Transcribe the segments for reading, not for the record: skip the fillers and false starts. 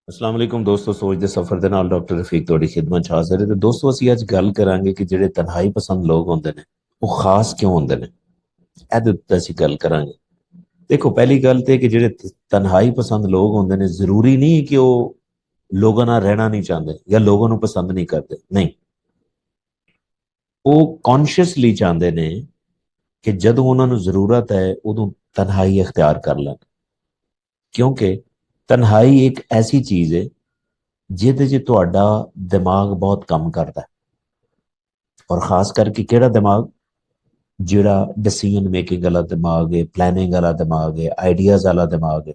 ਅਸਲਾਮ ਵਾਲੇਕੁਮ ਦੋਸਤੋ, ਸੋਚ ਦੇ ਸਫਰ ਦੇ ਨਾਲ ਡਾਕਟਰ ਰਫੀਕ ਤੁਹਾਡੀ ਖਿਦਮਤ 'ਚ ਹਾਜ਼ਰ ਹੈ। ਤੇ ਦੋਸਤੋ, ਅਸੀਂ ਅੱਜ ਗੱਲ ਕਰਾਂਗੇ ਕਿ ਜਿਹੜੇ ਤਨਹਾਈ ਪਸੰਦ ਲੋਕ ਹੁੰਦੇ ਨੇ ਉਹ ਖਾਸ ਕਿਉਂ ਹੁੰਦੇ ਨੇ। ਇਹਦੇ ਉੱਤੇ ਅਸੀਂ ਗੱਲ ਕਰਾਂਗੇ। ਦੇਖੋ, ਪਹਿਲੀ ਗੱਲ ਤੇ ਕਿ ਜਿਹੜੇ ਤਨਹਾਈ ਪਸੰਦ ਲੋਕ ਹੁੰਦੇ ਨੇ, ਜ਼ਰੂਰੀ ਨਹੀਂ ਕਿ ਉਹ ਲੋਕਾਂ ਨਾਲ ਰਹਿਣਾ ਨਹੀਂ ਚਾਹੁੰਦੇ ਜਾਂ ਲੋਕਾਂ ਨੂੰ ਪਸੰਦ ਨਹੀਂ ਕਰਦੇ। ਨਹੀਂ, ਉਹ ਕੌਨਸ਼ੀਅਸਲੀ ਚਾਹੁੰਦੇ ਨੇ ਕਿ ਜਦੋਂ ਉਹਨਾਂ ਨੂੰ ਜ਼ਰੂਰਤ ਹੈ ਉਦੋਂ ਤਨਹਾਈ ਇਖਤਿਆਰ ਕਰ ਲੈਣ। ਕਿਉਂਕਿ ਤਨਹਾਈ ਇੱਕ ਐਸੀ ਚੀਜ਼ ਹੈ ਜਿਹਦੇ 'ਚ ਤੁਹਾਡਾ ਦਿਮਾਗ ਬਹੁਤ ਕੰਮ ਕਰਦਾ ਹੈ। ਔਰ ਖਾਸ ਕਰਕੇ ਕਿਹੜਾ ਦਿਮਾਗ? ਜਿਹੜਾ ਡਿਸੀਜਨ ਮੇਕਿੰਗ ਵਾਲਾ ਦਿਮਾਗ ਹੈ, ਪਲੈਨਿੰਗ ਵਾਲਾ ਦਿਮਾਗ ਹੈ, ਆਈਡੀਆਜ਼ ਵਾਲਾ ਦਿਮਾਗ ਹੈ,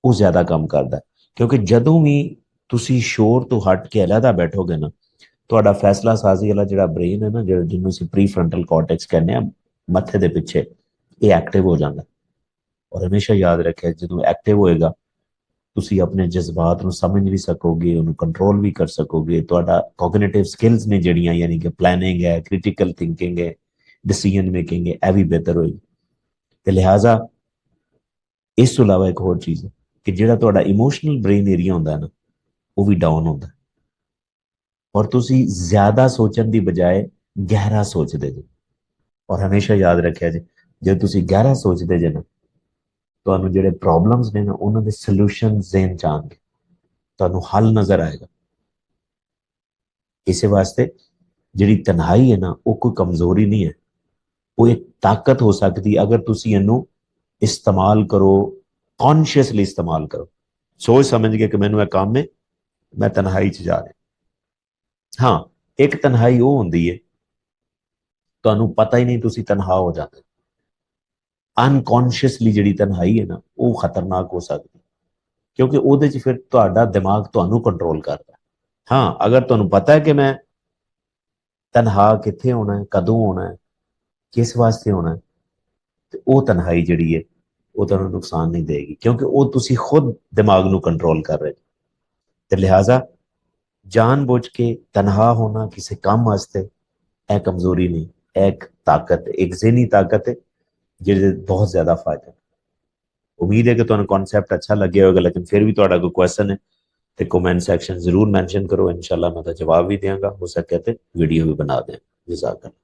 ਉਹ ਜ਼ਿਆਦਾ ਕੰਮ ਕਰਦਾ ਹੈ। ਕਿਉਂਕਿ ਜਦੋਂ ਵੀ ਤੁਸੀਂ ਸ਼ੋਰ ਤੋਂ ਹਟ ਕੇ ਅਲੱਗਾ ਬੈਠੋਗੇ ਨਾ, ਤੁਹਾਡਾ ਫੈਸਲਾ ਸਾਜ਼ੀ ਵਾਲਾ ਜਿਹੜਾ ਬ੍ਰੇਨ ਹੈ ਨਾ, ਜਿਹੜਾ ਜਿਹਨੂੰ ਅਸੀਂ ਪ੍ਰੀ ਫਰੰਟਲ ਕਾਰਟੈਕਸ ਕਹਿੰਦੇ ਆ, ਮੱਥੇ ਦੇ ਪਿੱਛੇ, ਇਹ ਐਕਟਿਵ ਹੋ ਜਾਂਦਾ। ਔਰ ਹਮੇਸ਼ਾ ਯਾਦ ਰੱਖਿਆ, ਜਦੋਂ ਐਕਟਿਵ ਹੋਏਗਾ ਤੁਸੀਂ ਆਪਣੇ ਜਜ਼ਬਾਤ ਨੂੰ ਸਮਝ ਵੀ ਸਕੋਗੇ, ਉਹਨੂੰ ਕੰਟਰੋਲ ਵੀ ਕਰ ਸਕੋਗੇ। ਤੁਹਾਡਾ ਕੋਗਨੀਟਿਵ ਸਕਿੱਲਸ ਨੇ ਜਿਹੜੀਆਂ, ਯਾਨੀ ਕਿ ਪਲੈਨਿੰਗ ਹੈ, ਕ੍ਰਿਟੀਕਲ ਥਿੰਕਿੰਗ ਹੈ, ਡਿਸੀਜਨ ਮੇਕਿੰਗ ਹੈ, ਇਹ ਵੀ ਬਿਹਤਰ ਹੋਏਗੀ। ਤੇ ਲਿਹਾਜ਼ਾ ਇਸ ਤੋਂ ਇਲਾਵਾ ਇੱਕ ਹੋਰ ਚੀਜ਼ ਹੈ ਕਿ ਜਿਹੜਾ ਤੁਹਾਡਾ ਇਮੋਸ਼ਨਲ ਬ੍ਰੇਨ ਏਰੀਆ ਹੁੰਦਾ ਹੈ ਨਾ, ਉਹ ਵੀ ਡਾਊਨ ਹੁੰਦਾ। ਔਰ ਤੁਸੀਂ ਜ਼ਿਆਦਾ ਸੋਚਣ ਦੀ ਬਜਾਏ ਗਹਿਰਾ ਸੋਚਦੇ ਜੇ। ਔਰ ਹਮੇਸ਼ਾ ਯਾਦ ਰੱਖਿਆ ਜੇ, ਜੇ ਤੁਸੀਂ ਗਹਿਰਾ ਸੋਚਦੇ ਜੇ ਨਾ, ਤੁਹਾਨੂੰ ਜਿਹੜੇ ਪ੍ਰੋਬਲਮਸ ਨੇ ਨਾ, ਉਹਨਾਂ ਦੇ ਸੋਲੂਸ਼ਨ ਜ਼ਿਹਨ 'ਚ ਆਉਣਗੇ, ਤੁਹਾਨੂੰ ਹੱਲ ਨਜ਼ਰ ਆਏਗਾ। ਇਸੇ ਵਾਸਤੇ ਜਿਹੜੀ ਤਨਹਾਈ ਹੈ ਨਾ, ਉਹ ਕੋਈ ਕਮਜ਼ੋਰੀ ਨਹੀਂ ਹੈ, ਉਹ ਇੱਕ ਤਾਕਤ ਹੋ ਸਕਦੀ ਅਗਰ ਤੁਸੀਂ ਇਹਨੂੰ ਇਸਤੇਮਾਲ ਕਰੋ, ਕੌਨਸ਼ੀਅਸਲੀ ਇਸਤੇਮਾਲ ਕਰੋ, ਸੋਚ ਸਮਝ ਕੇ ਕਿ ਮੈਨੂੰ ਇਹ ਕੰਮ ਹੈ, ਮੈਂ ਤਨਹਾਈ 'ਚ ਜਾ ਰਿਹਾ। ਹਾਂ, ਇੱਕ ਤਨਹਾਈ ਉਹ ਹੁੰਦੀ ਹੈ ਤੁਹਾਨੂੰ ਪਤਾ ਹੀ ਨਹੀਂ, ਤੁਸੀਂ ਤਨਹਾ ਹੋ ਜਾਂਦੇ। ਅਨਕੌਨਸ਼ੀਅਸਲੀ ਜਿਹੜੀ ਤਨਹਾਈ ਹੈ ਨਾ, ਉਹ ਖਤਰਨਾਕ ਹੋ ਸਕਦੀ, ਕਿਉਂਕਿ ਉਹਦੇ 'ਚ ਫਿਰ ਤੁਹਾਡਾ ਦਿਮਾਗ ਤੁਹਾਨੂੰ ਕੰਟਰੋਲ ਕਰਦਾ। ਹਾਂ, ਅਗਰ ਤੁਹਾਨੂੰ ਪਤਾ ਹੈ ਕਿ ਮੈਂ ਤਨਹਾ ਕਿੱਥੇ ਹੋਣਾ ਹੈ, ਕਦੋਂ ਹੋਣਾ ਹੈ, ਕਿਸ ਵਾਸਤੇ ਹੋਣਾ ਹੈ, ਤੇ ਉਹ ਤਨਹਾਈ ਜਿਹੜੀ ਹੈ ਉਹ ਤੁਹਾਨੂੰ ਨੁਕਸਾਨ ਨਹੀਂ ਦੇਗੀ, ਕਿਉਂਕਿ ਉਹ ਤੁਸੀਂ ਖੁਦ ਦਿਮਾਗ ਨੂੰ ਕੰਟਰੋਲ ਕਰ ਰਹੇ। ਤੇ ਲਿਹਾਜ਼ਾ ਜਾਣ ਬੁੱਝ ਕੇ ਤਨਹਾ ਹੋਣਾ ਕਿਸੇ ਕੰਮ ਵਾਸਤੇ, ਇਹ ਕਮਜ਼ੋਰੀ ਨਹੀਂ, ਇਹ ਇੱਕ ਤਾਕਤ, ਇੱਕ ਜ਼ਿਹਨੀ ਤਾਕਤ ਹੈ ਜਿਹਦੇ ਬਹੁਤ ਜ਼ਿਆਦਾ ਫਾਇਦਾ। ਉਮੀਦ ਹੈ ਕਿ ਤੁਹਾਨੂੰ ਕਨਸੈਪਟ ਅੱਛਾ ਲੱਗਿਆ ਹੋਵੇਗਾ, ਲੇਕਿਨ ਫਿਰ ਵੀ ਤੁਹਾਡਾ ਕੋਈ ਕੁਐਸਚਨ ਹੈ ਤੇ ਕਮੈਂਟ ਸੈਕਸ਼ਨ ਜ਼ਰੂਰ ਮੈਂਸ਼ਨ ਕਰੋ। ਇਨਸ਼ਾਅੱਲਾ ਮੈਂ ਤਾਂ ਜਵਾਬ ਵੀ ਦਿਆਂਗਾ, ਹੋ ਸਕੇ ਤੇ ਵੀਡੀਓ ਵੀ ਬਣਾ ਦੇं। ਜਜ਼ਾਕ ਅੱਲਾਹ।